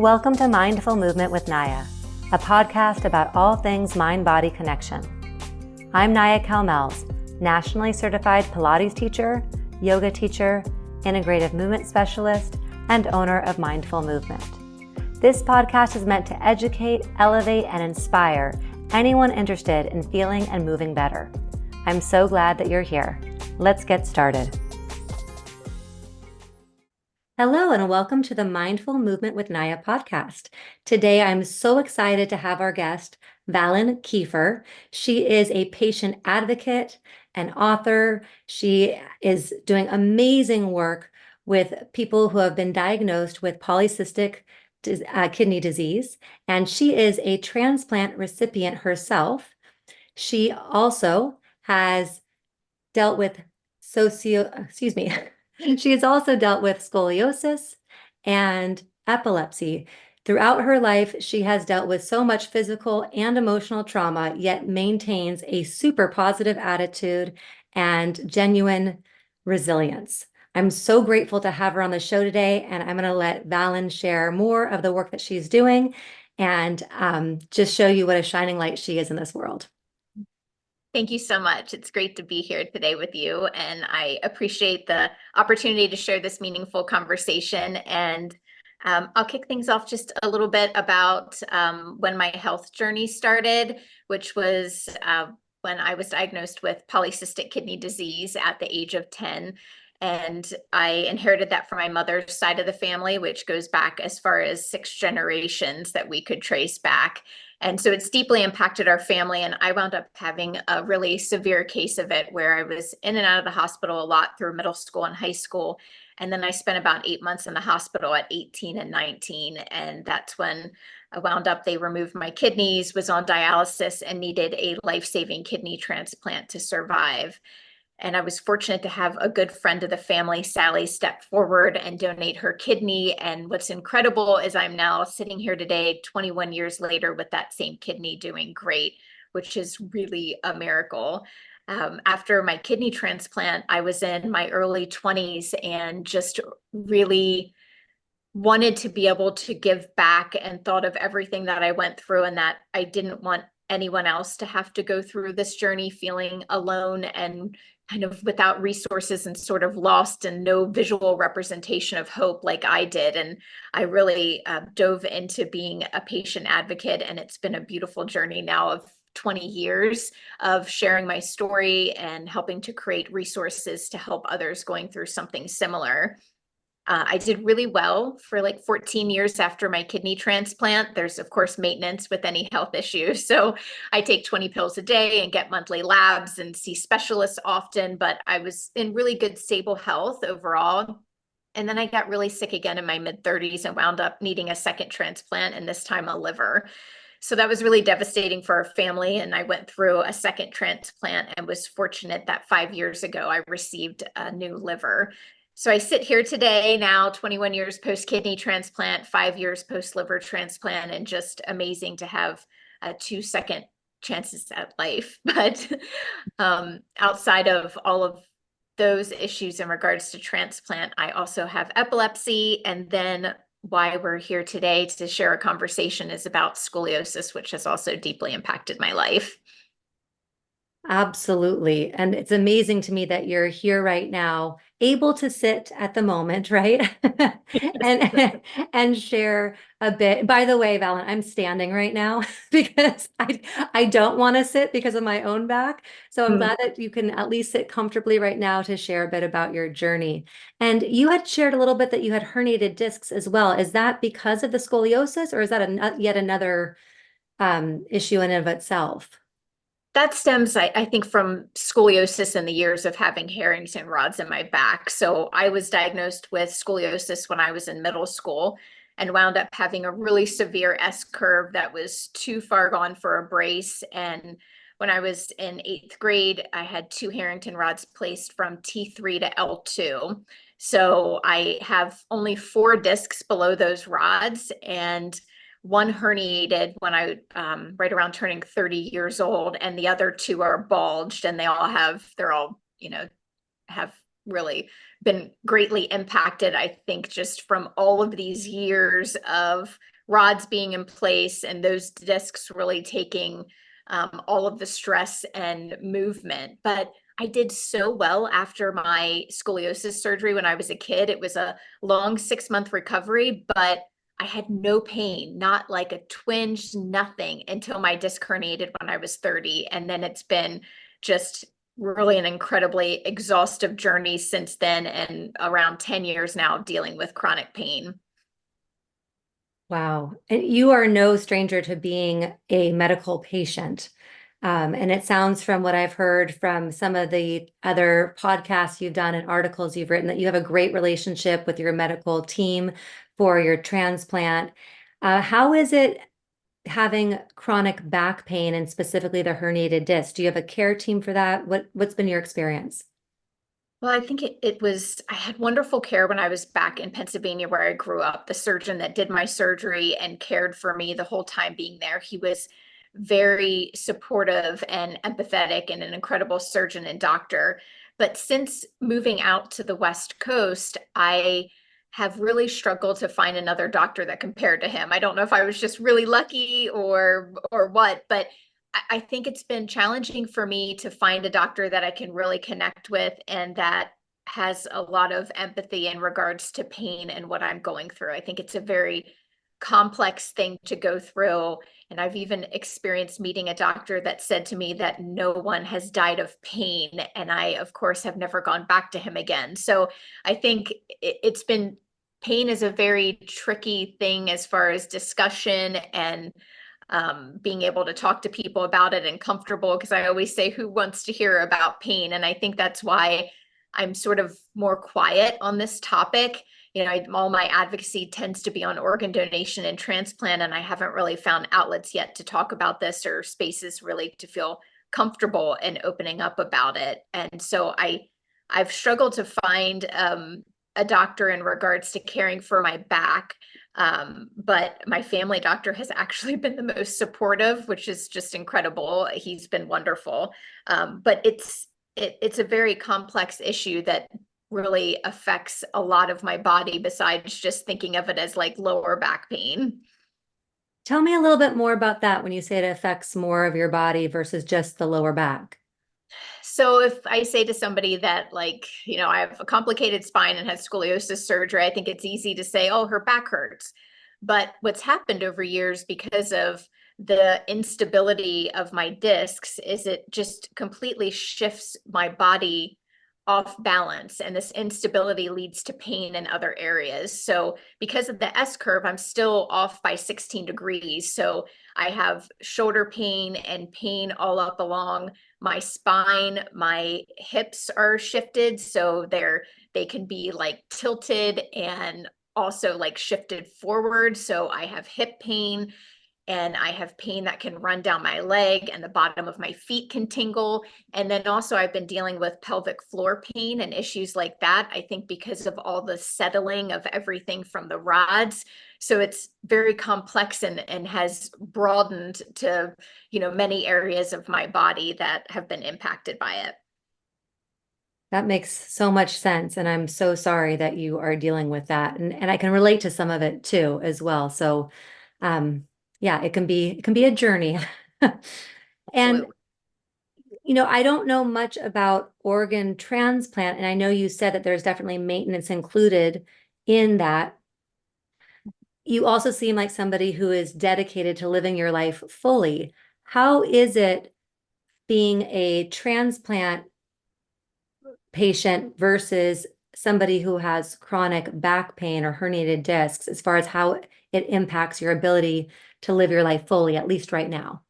Welcome to Mindful Movement with Naya, a podcast about all things mind-body connection. I'm Naya Calmels, nationally certified Pilates teacher, yoga teacher, integrative movement specialist, and owner of Mindful Movement. This podcast is meant to educate, elevate, and inspire anyone interested in feeling and moving better. I'm so glad that you're here. Let's get started. Hello, and welcome to the Mindful Movement with Naya podcast. Today, I'm so excited to have our guest, Valen Keefer. She is a patient advocate and author. She is doing amazing work with people who have been diagnosed with polycystic kidney disease, and she is a transplant recipient herself. She also has dealt with She has also dealt with scoliosis and epilepsy. Throughout her life, she has dealt with so much physical and emotional trauma, yet maintains a super positive attitude and genuine resilience. I'm so grateful to have her on the show today, and I'm going to let Valen share more of the work that she's doing and just show you what a shining light she is in this world. Thank you so much. It's great to be here today with you, and I appreciate the opportunity to share this meaningful conversation. And I'll kick things off just a little bit about when my health journey started, which was when I was diagnosed with polycystic kidney disease at the age of 10. And I inherited that from my mother's side of the family, which goes back as far as 6 generations that we could trace back. And so it's deeply impacted our family. And I wound up having a really severe case of it where I was in and out of the hospital a lot through middle school and high school. And then I spent about 8 months in the hospital at 18 and 19. And that's when I wound up, they removed my kidneys, was on dialysis, and needed a life-saving kidney transplant to survive. And I was fortunate to have a good friend of the family, Sally, step forward and donate her kidney. And what's incredible is I'm now sitting here today, 21 years later, with that same kidney doing great, which is really a miracle. After my kidney transplant, I was in my early 20s and just really wanted to be able to give back, and thought of everything that I went through, and that I didn't want anyone else to have to go through this journey feeling alone and kind of without resources and sort of lost and no visual representation of hope like I did. And I really dove into being a patient advocate, and it's been a beautiful journey now of 20 years of sharing my story and helping to create resources to help others going through something similar. I did really well for like 14 years after my kidney transplant. There's, of course, maintenance with any health issues. So I take 20 pills a day and get monthly labs and see specialists often, but I was in really good, stable health overall. And then I got really sick again in my mid-30s and wound up needing a second transplant, and this time a liver. So that was really devastating for our family. And I went through a second transplant and was fortunate that 5 years ago, I received a new liver. So I sit here today now, 21 years post-kidney transplant, 5 years post-liver transplant, and just amazing to have 2 second chances at life. But outside of all of those issues in regards to transplant, I also have epilepsy. And then why we're here today to share a conversation is about scoliosis, which has also deeply impacted my life. Absolutely. And it's amazing to me that you're here right now, able to sit at the moment, right? and share a bit. By the way, Valen, I'm standing right now because I don't want to sit because of my own back. So I'm glad that you can at least sit comfortably right now to share a bit about your journey. And you had shared a little bit that you had herniated discs as well. Is that because of the scoliosis, or is that yet another issue in and of itself? That stems, I think, from scoliosis and the years of having Harrington rods in my back. So I was diagnosed with scoliosis when I was in middle school and wound up having a really severe S curve that was too far gone for a brace. And when I was in 8th grade, I had 2 Harrington rods placed from T3 to L2. So I have only 4 discs below those rods, and one herniated when I right around turning 30 years old, and the other 2 are bulged, and they're all have really been greatly impacted, I think, just from all of these years of rods being in place and those discs really taking all of the stress and movement. But I did so well after my scoliosis surgery when I was a kid. It was a long 6-month recovery, but I had no pain, not like a twinge, nothing until my disc herniated when I was 30. And then it's been just really an incredibly exhaustive journey since then, and around 10 years now dealing with chronic pain. Wow. And you are no stranger to being a medical patient. And it sounds from what I've heard from some of the other podcasts you've done and articles you've written that you have a great relationship with your medical team for your transplant. How is it having chronic back pain and specifically the herniated disc? Do you have a care team for that? What's been your experience? Well, I think it was, I had wonderful care when I was back in Pennsylvania where I grew up. The surgeon that did my surgery and cared for me the whole time being there, he was very supportive and empathetic and an incredible surgeon and doctor. But since moving out to the West Coast, I have really struggled to find another doctor that compared to him. I don't know if I was just really lucky or what, but I think it's been challenging for me to find a doctor that I can really connect with and that has a lot of empathy in regards to pain and what I'm going through. I think it's a very complex thing to go through. And I've even experienced meeting a doctor that said to me that no one has died of pain. And I, of course, have never gone back to him again. So I think it's been, pain is a very tricky thing as far as discussion and being able to talk to people about it and comfortable, because I always say, who wants to hear about pain? And I think that's why I'm sort of more quiet on this topic. You know, all my advocacy tends to be on organ donation and transplant, and I haven't really found outlets yet to talk about this or spaces really to feel comfortable and opening up about it. And so I've struggled to find a doctor in regards to caring for my back. But my family doctor has actually been the most supportive, which is just incredible. He's been wonderful. But it's a very complex issue that really affects a lot of my body besides just thinking of it as like lower back pain. Tell me a little bit more about that when you say it affects more of your body versus just the lower back. So if I say to somebody that, like, you know, I have a complicated spine and had scoliosis surgery, I think it's easy to say, oh, her back hurts. But what's happened over years because of the instability of my discs is it just completely shifts my body off balance. And this instability leads to pain in other areas. So because of the S curve, I'm still off by 16 degrees. So I have shoulder pain and pain all up along my spine. My hips are shifted, so they can be like tilted and also like shifted forward. So I have hip pain and I have pain that can run down my leg, and the bottom of my feet can tingle. And then also I've been dealing with pelvic floor pain and issues like that, I think because of all the settling of everything from the rods. So it's very complex and has broadened to, you know, many areas of my body that have been impacted by it. That makes so much sense. And I'm so sorry that you are dealing with that. And I can relate to some of it too, as well. So, um, yeah, it can be a journey. And, Absolutely. I don't know much about organ transplant. And I know you said that there's definitely maintenance included in that. You also seem like somebody who is dedicated to living your life fully. How is it being a transplant patient versus somebody who has chronic back pain or herniated discs as far as how it impacts your ability to live your life fully, at least right now?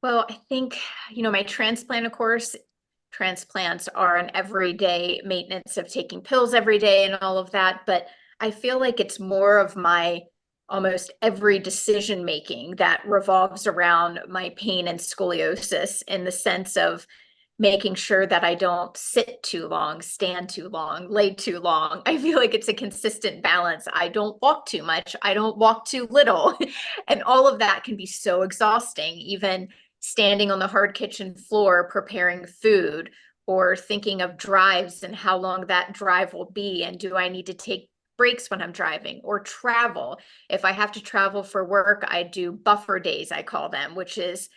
Well, I think, you know, my transplant, of course, transplants are an everyday maintenance of taking pills every day and all of that. But I feel like it's more of my almost every decision making that revolves around my pain and scoliosis, in the sense of making sure that I don't sit too long, stand too long, lay too long. I feel like it's a consistent balance. I don't walk too much. I don't walk too little. And all of that can be so exhausting, even standing on the hard kitchen floor preparing food, or thinking of drives and how long that drive will be. And do I need to take breaks when I'm driving, or travel? If I have to travel for work, I do buffer days, I call them, which is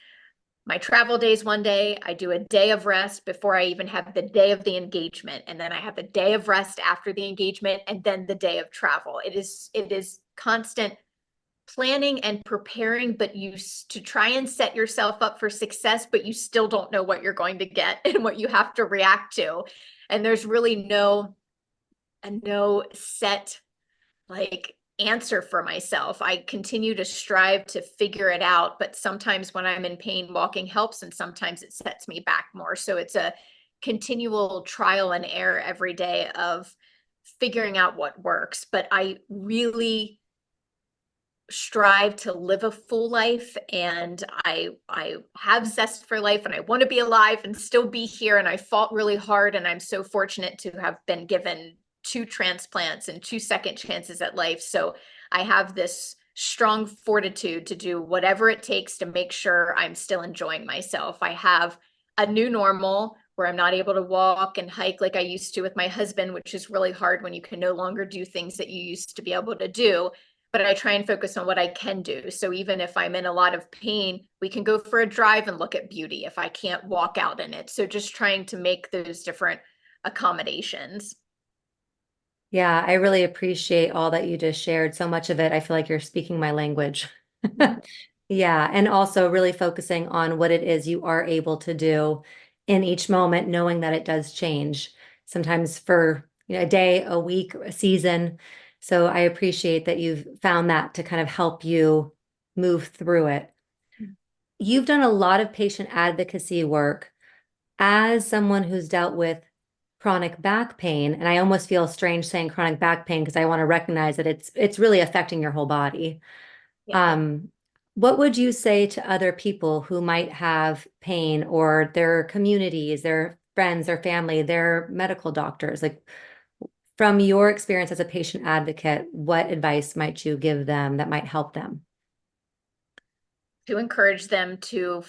my travel days one day, I do a day of rest before I even have the day of the engagement. And then I have the day of rest after the engagement, and then the day of travel. It is constant planning and preparing, but to try and set yourself up for success, but you still don't know what you're going to get and what you have to react to. And there's really no set like answer for myself. I continue to strive to figure it out, but sometimes when I'm in pain, walking helps, and sometimes it sets me back more. So it's a continual trial and error every day of figuring out what works. But I really strive to live a full life, and I have zest for life, and I want to be alive and still be here, and I fought really hard, and I'm so fortunate to have been given 2 transplants and 2 second chances at life. So I have this strong fortitude to do whatever it takes to make sure I'm still enjoying myself. I have a new normal where I'm not able to walk and hike like I used to with my husband, which is really hard when you can no longer do things that you used to be able to do. But I try and focus on what I can do. So even if I'm in a lot of pain, we can go for a drive and look at beauty if I can't walk out in it. So just trying to make those different accommodations. Yeah, I really appreciate all that you just shared. So much of it, I feel like you're speaking my language. Yeah, and also really focusing on what it is you are able to do in each moment, knowing that it does change, sometimes for a day, a week, a season. So I appreciate that you've found that to kind of help you move through it. You've done a lot of patient advocacy work as someone who's dealt with chronic back pain, and I almost feel strange saying chronic back pain because I want to recognize that it's really affecting your whole body. Yeah. Um, what would you say to other people who might have pain, or their communities, their friends, their family, their medical doctors? Like, from your experience as a patient advocate, what advice might you give them that might help them? To encourage them to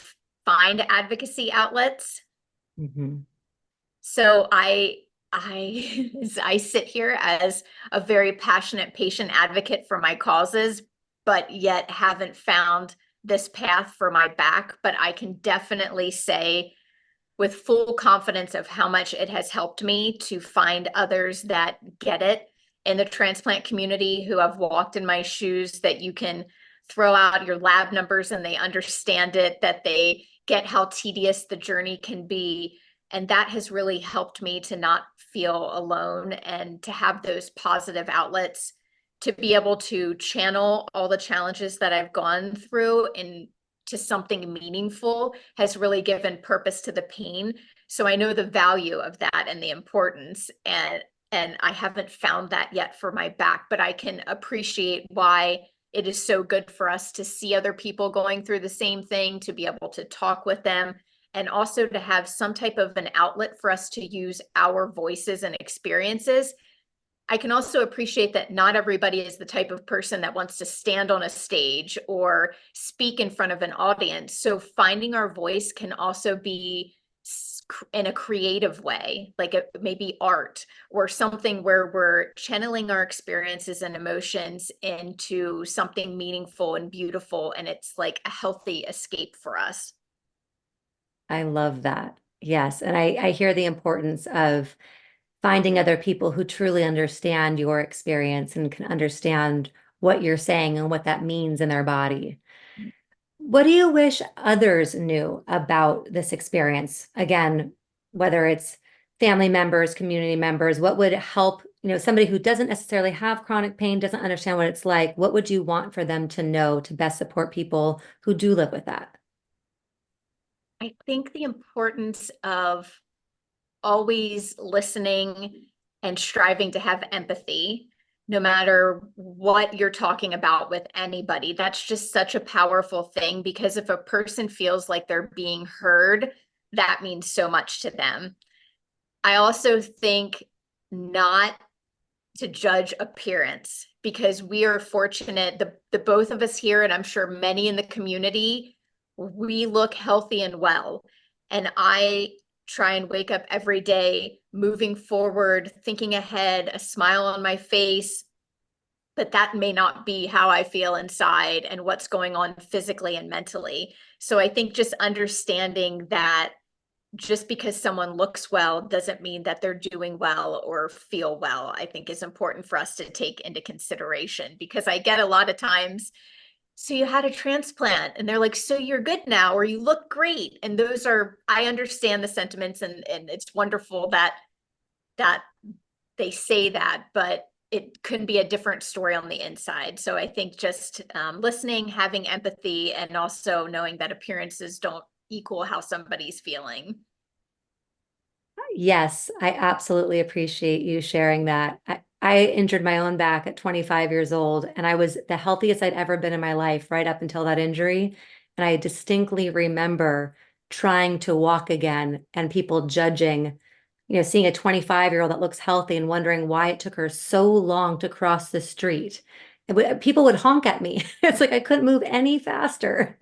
find advocacy outlets. Mhm. So I sit here as a very passionate patient advocate for my causes, but yet haven't found this path for my back. But I can definitely say with full confidence of how much it has helped me to find others that get it in the transplant community who have walked in my shoes, that you can throw out your lab numbers and they understand it, that they get how tedious the journey can be. And that has really helped me to not feel alone and to have those positive outlets to be able to channel all the challenges that I've gone through into something meaningful has really given purpose to the pain. So I know the value of that and the importance, and I haven't found that yet for my back, but I can appreciate why it is so good for us to see other people going through the same thing, to be able to talk with them, and also to have some type of an outlet for us to use our voices and experiences. I can also appreciate that not everybody is the type of person that wants to stand on a stage or speak in front of an audience. So finding our voice can also be in a creative way, like maybe art or something where we're channeling our experiences and emotions into something meaningful and beautiful. And it's like a healthy escape for us. I love that. Yes, and I hear the importance of finding other people who truly understand your experience and can understand what you're saying and what that means in their body. What do you wish others knew about this experience? Again, whether it's family members, community members, what would help, somebody who doesn't necessarily have chronic pain, doesn't understand what it's like, what would you want for them to know to best support people who do live with that? I think the importance of always listening and striving to have empathy, no matter what you're talking about with anybody. That's just such a powerful thing, because if a person feels like they're being heard, that means so much to them. I also think not to judge appearance, because we are fortunate, the both of us here, and I'm sure many in the community, we look healthy and well. And I try and wake up every day, moving forward, thinking ahead, a smile on my face. But that may not be how I feel inside and what's going on physically and mentally. So I think just understanding that just because someone looks well doesn't mean that they're doing well or feel well, I think is important for us to take into consideration, because I get a lot of times, so you had a transplant, and they're like, so you're good now, or you look great. And those are, I understand the sentiments, and it's wonderful that that they say that, but it could be a different story on the inside. So I think just listening, having empathy, and also knowing that appearances don't equal how somebody's feeling. Yes, I absolutely appreciate you sharing that. I injured my own back at 25 years old, and I was the healthiest I'd ever been in my life right up until that injury. And I distinctly remember trying to walk again and people judging, seeing a 25-year-old that looks healthy and wondering why it took her so long to cross the street. People would honk at me. It's like I couldn't move any faster.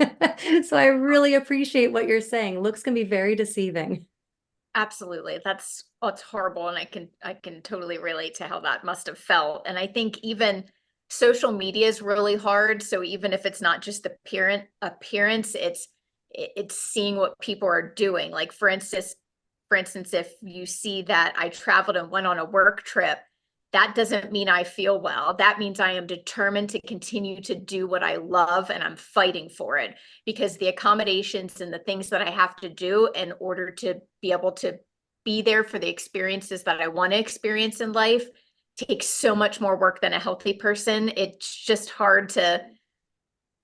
So I really appreciate what you're saying. Looks can be very deceiving. Absolutely. That's horrible. And I can totally relate to how that must have felt. And I think even social media is really hard. So even if it's not just the appearance, it's seeing what people are doing. Like for instance, if you see that I traveled and went on a work trip, that doesn't mean I feel well. That means I am determined to continue to do what I love, and I'm fighting for it, because the accommodations and the things that I have to do in order to be able to be there for the experiences that I want to experience in life takes so much more work than a healthy person. It's hard to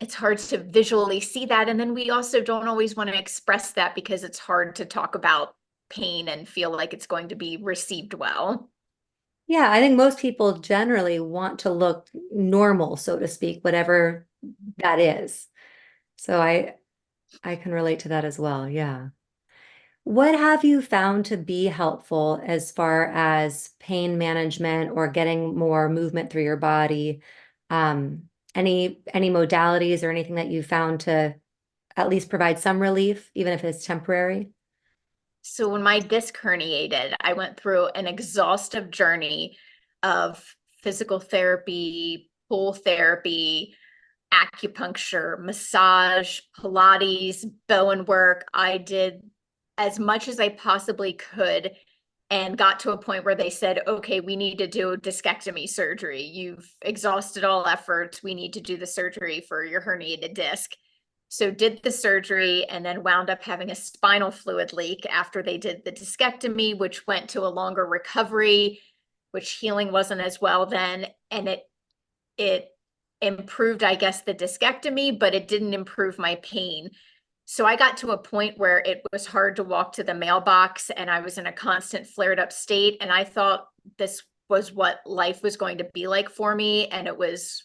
visually see that. And then we also don't always want to express that because it's hard to talk about pain and feel like it's going to be received well. Yeah, I think most people generally want to look normal, so to speak, whatever that is. So I can relate to that as well. Yeah. What have you found to be helpful as far as pain management or getting more movement through your body? Any modalities or anything that you found to at least provide some relief, even if it's temporary? So when my disc herniated, I went through an exhaustive journey of physical therapy, pool therapy, acupuncture, massage, Pilates, Bowen work. I did as much as I possibly could, and got to a point where they said, okay, we need to do discectomy surgery. You've exhausted all efforts. We need to do the surgery for your herniated disc. So did the surgery, and then wound up having a spinal fluid leak after they did the discectomy, which went to a longer recovery, which healing wasn't as well then. And it improved, I guess, the discectomy, but it didn't improve my pain. So I got to a point where it was hard to walk to the mailbox, and I was in a constant flared up state. And I thought this was what life was going to be like for me. And I was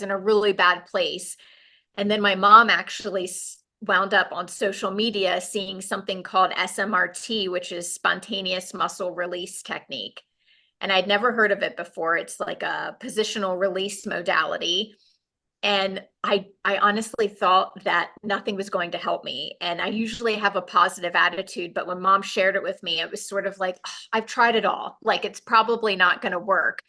in a really bad place. And then my mom actually wound up on social media seeing something called SMRT, which is spontaneous muscle release technique. And I'd never heard of it before. It's like a positional release modality. And I honestly thought that nothing was going to help me. And I usually have a positive attitude, but when mom shared it with me, it was sort of like, "Oh, I've tried it all. Like, it's probably not going to work."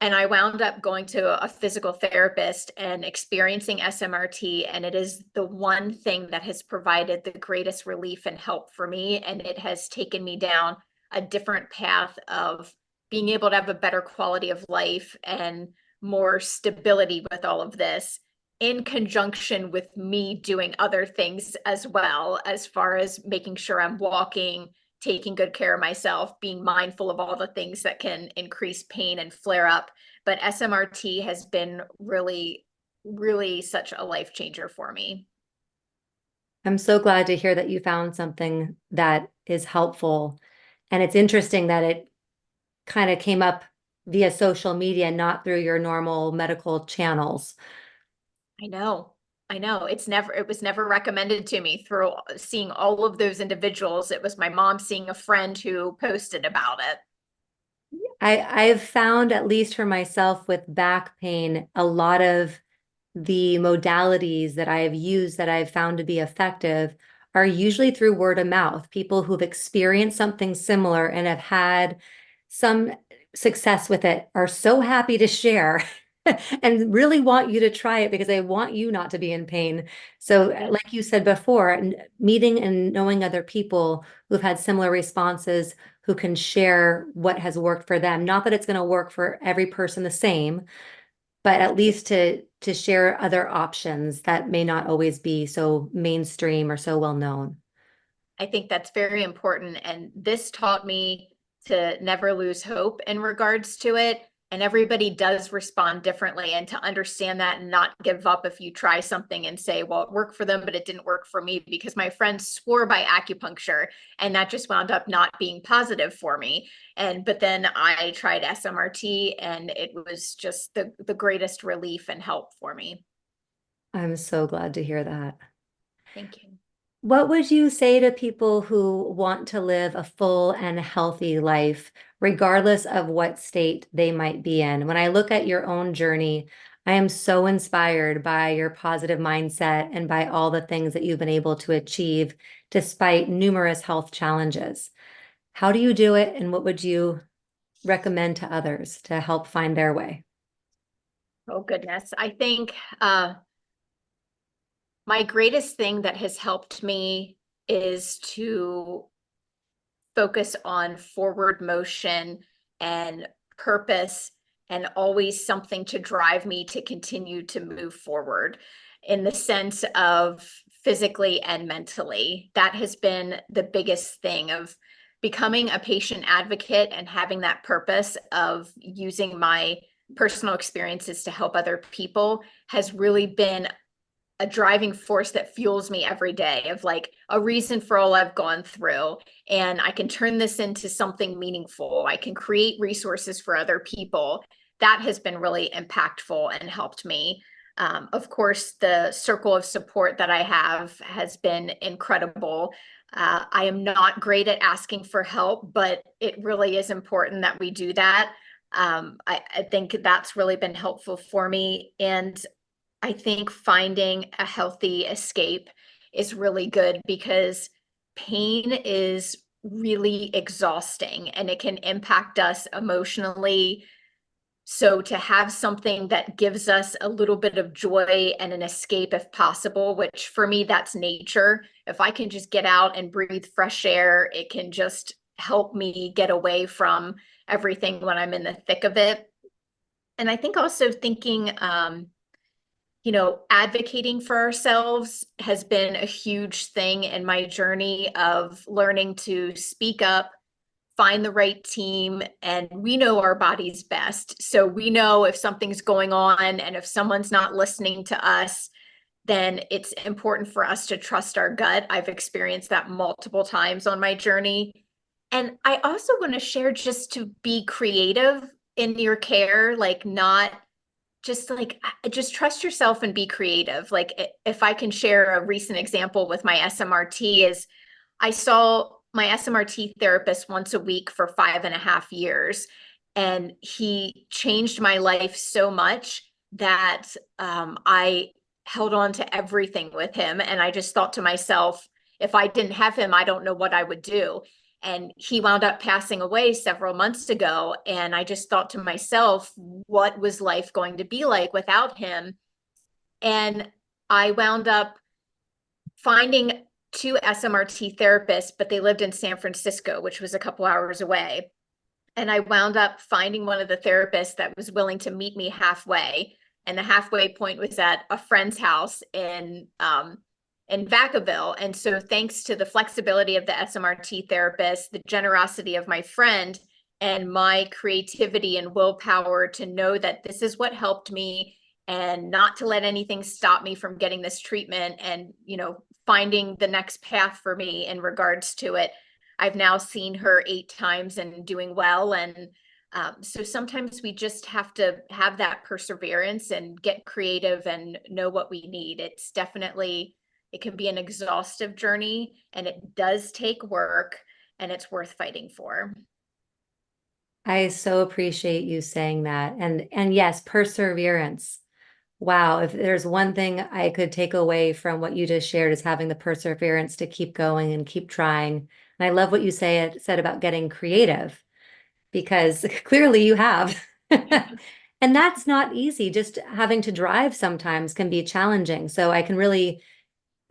And I wound up going to a physical therapist and experiencing SMRT. And it is the one thing that has provided the greatest relief and help for me. And it has taken me down a different path of being able to have a better quality of life and more stability with all of this, in conjunction with me doing other things as well, as far as making sure I'm walking, taking good care of myself, being mindful of all the things that can increase pain and flare up. But SMRT has been really, really such a life changer for me. I'm so glad to hear that you found something that is helpful. And it's interesting that it kind of came up via social media, not through your normal medical channels. I know. I know. It was never recommended to me through seeing all of those individuals. It was my mom seeing a friend who posted about it. I've found, at least for myself with back pain, a lot of the modalities that I have used that I've found to be effective are usually through word of mouth, people who've experienced something similar and have had some success with it are so happy to share and really want you to try it because they want you not to be in pain. So, like you said before, meeting and knowing other people who've had similar responses who can share what has worked for them. Not that it's going to work for every person the same, but at least to share other options that may not always be so mainstream or so well known. I think that's very important. And this taught me to never lose hope in regards to it. And everybody does respond differently. And to understand that and not give up if you try something and say, well, it worked for them, but it didn't work for me, because my friends swore by acupuncture and that just wound up not being positive for me. But then I tried SMRT and it was just the greatest relief and help for me. I'm so glad to hear that. Thank you. What would you say to people who want to live a full and healthy life, regardless of what state they might be in? When I look at your own journey, I am so inspired by your positive mindset and by all the things that you've been able to achieve despite numerous health challenges. How do you do it, and what would you recommend to others to help find their way? Oh, goodness. I think my greatest thing that has helped me is to focus on forward motion and purpose, and always something to drive me to continue to move forward in the sense of physically and mentally. That has been the biggest thing of becoming a patient advocate and having that purpose of using my personal experiences to help other people has really been a driving force that fuels me every day, of like a reason for all I've gone through. And I can turn this into something meaningful. I can create resources for other people. That has been really impactful and helped me. Of course, the circle of support that I have has been incredible. I am not great at asking for help, but it really is important that we do that. I think that's really been helpful for me. And I think finding a healthy escape is really good, because pain is really exhausting and it can impact us emotionally. So to have something that gives us a little bit of joy and an escape if possible, which for me, that's nature. If I can just get out and breathe fresh air, it can just help me get away from everything when I'm in the thick of it. And I think also thinking, advocating for ourselves has been a huge thing in my journey of learning to speak up, find the right team, and we know our bodies best. So we know if something's going on, and if someone's not listening to us, then it's important for us to trust our gut. I've experienced that multiple times on my journey. And I also want to share, just to be creative in your care, like not just trust yourself and be creative. Like, if I can share a recent example with my SMRT, is I saw my SMRT therapist once a week for 5.5 years, and he changed my life so much that I held on to everything with him. And I just thought to myself, if I didn't have him, I don't know what I would do. And he wound up passing away several months ago. And I just thought to myself, what was life going to be like without him? And I wound up finding two SMRT therapists, but they lived in San Francisco, which was a couple hours away. And I wound up finding one of the therapists that was willing to meet me halfway. And the halfway point was at a friend's house in Vacaville. And so, thanks to the flexibility of the SMRT therapist, the generosity of my friend, and my creativity and willpower to know that this is what helped me, and not to let anything stop me from getting this treatment, and finding the next path for me in regards to it. I've now seen her 8 times and doing well. And so sometimes we just have to have that perseverance and get creative and know what we need. It can be an exhaustive journey, and it does take work, and it's worth fighting for. I so appreciate you saying that. And yes, perseverance. Wow, if there's one thing I could take away from what you just shared is having the perseverance to keep going and keep trying. And I love what you said about getting creative because clearly you have. And that's not easy. Just having to drive sometimes can be challenging. So I can really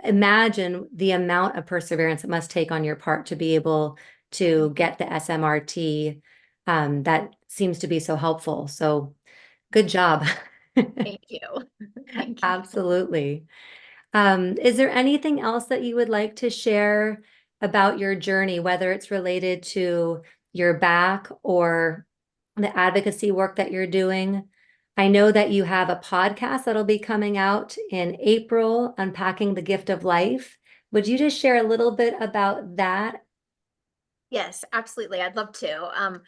imagine the amount of perseverance it must take on your part to be able to get the SMRT. That seems to be so helpful. So good job. Thank you. Thank you. Absolutely. Is there anything else that you would like to share about your journey, whether it's related to your back or the advocacy work that you're doing? I know that you have a podcast that'll be coming out in April, Unpacking the Gift of Life. Would you just share a little bit about that? Yes, absolutely. I'd love to.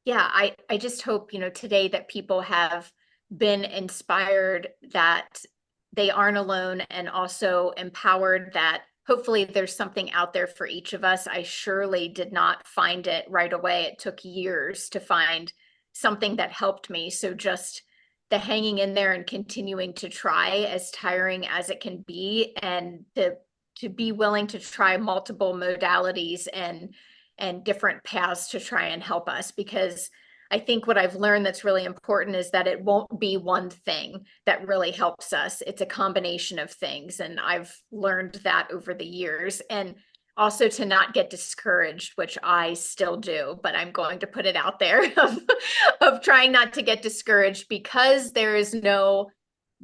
Yeah, I just hope, today that people have been inspired that they aren't alone and also empowered that hopefully there's something out there for each of us. I surely did not find it right away. It took years to find something that helped me. So just the hanging in there and continuing to try, as tiring as it can be, and to be willing to try multiple modalities and different paths to try and help us, because I think what I've learned that's really important is that it won't be one thing that really helps us. It's a combination of things. And I've learned that over the years. And also to not get discouraged, which I still do, but I'm going to put it out there of trying not to get discouraged, because there is no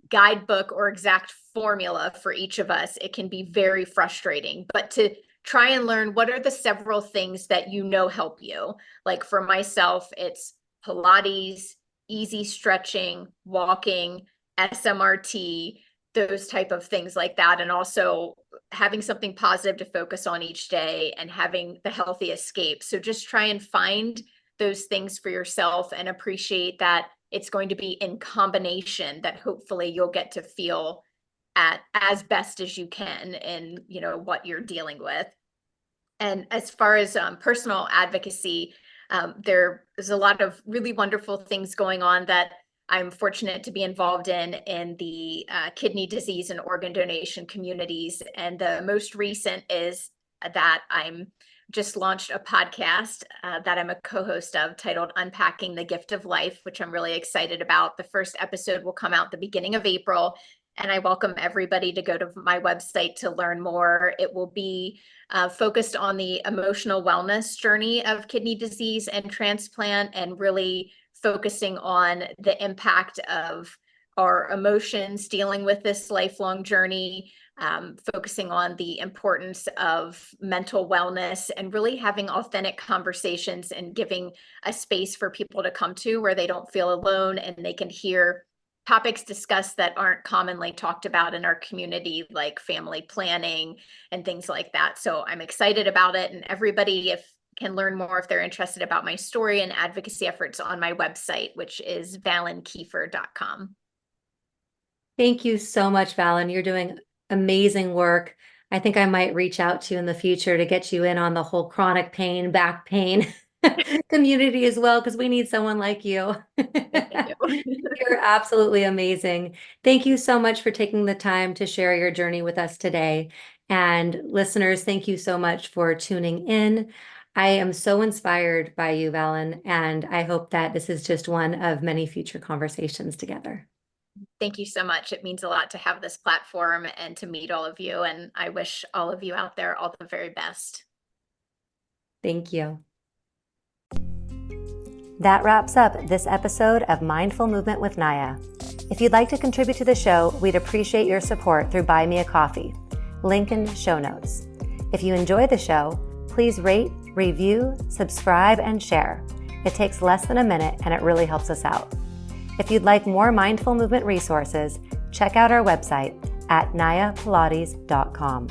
guidebook or exact formula for each of us. It can be very frustrating, but to try and learn what are the several things that help you. Like for myself, it's Pilates, easy stretching, walking, SMRT, those type of things like that. And also having something positive to focus on each day and having the healthy escape. So just try and find those things for yourself and appreciate that it's going to be in combination that hopefully you'll get to feel at as best as you can in what you're dealing with. And as far as personal advocacy, there is a lot of really wonderful things going on that I'm fortunate to be involved in the kidney disease and organ donation communities. And the most recent is that I'm just launched a podcast that I'm a co-host of, titled Unpacking the Gift of Life, which I'm really excited about. The first episode will come out the beginning of April, and I welcome everybody to go to my website to learn more. It will be focused on the emotional wellness journey of kidney disease and transplant, and really focusing on the impact of our emotions dealing with this lifelong journey, focusing on the importance of mental wellness, and really having authentic conversations and giving a space for people to come to where they don't feel alone and they can hear topics discussed that aren't commonly talked about in our community, like family planning and things like that. So I'm excited about it, and everybody can learn more if they're interested about my story and advocacy efforts on my website, which is valenkeefer.com. Thank you so much, Valen. You're doing amazing work. I think I might reach out to you in the future to get you in on the whole chronic pain, back pain community as well, because we need someone like you. Thank you. You're absolutely amazing. Thank you so much for taking the time to share your journey with us today. And listeners, thank you so much for tuning in. I am so inspired by you, Valen, and I hope that this is just one of many future conversations together. Thank you so much. It means a lot to have this platform and to meet all of you. And I wish all of you out there all the very best. Thank you. That wraps up this episode of Mindful Movement with Naya. If you'd like to contribute to the show, we'd appreciate your support through Buy Me a Coffee. Link in show notes. If you enjoy the show, please rate, review, subscribe, and share. It takes less than a minute and it really helps us out. If you'd like more mindful movement resources, check out our website at nayapilates.com.